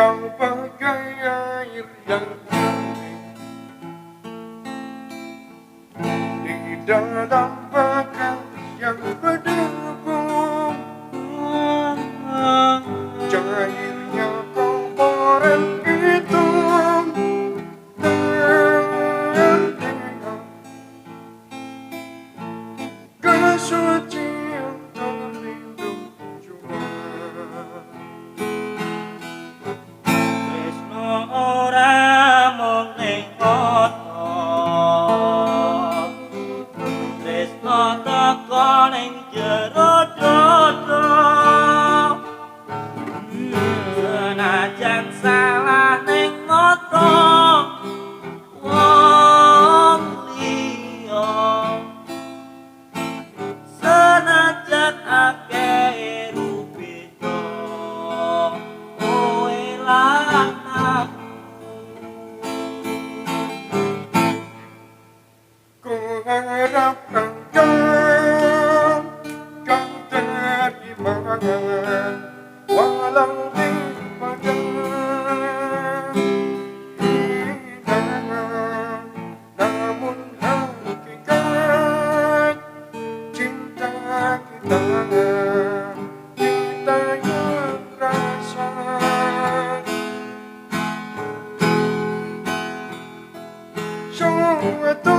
Kau bagai air yang jernih di dalam bagas yang berdebu. Cairnya kobaran itu terlihat kesucian terlindung jua. Tresno ora mung ning kono, tresno teko ning jero dodo. Senajan salah ning mata wong liya, senajan akeh rubeda kowe lan aku. Ku harap engkau terima walau di pada hidangan, namun hakikat cinta kita yang rasa. Suatu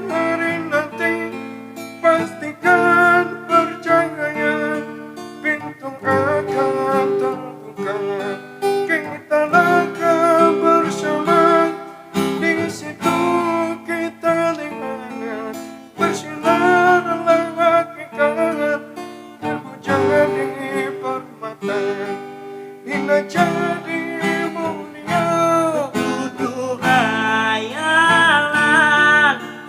hari nanti pastikan percaya, pintu akan terbuka, kita langkah bersama. Di situ kita lihat bersinarlah hakikat, terpuja di permata, hingga jadi mulia. Dudu hayalan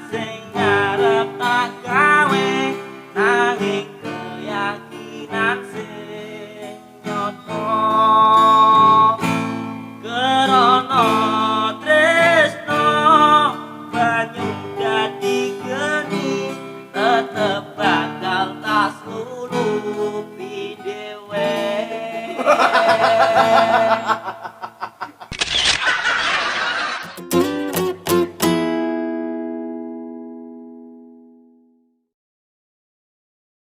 sing ngarep tak gawe, nanging keyakinan sing nyata. Krana tresno banyu dadi geni, tetep bakal tas lulupi dhewe.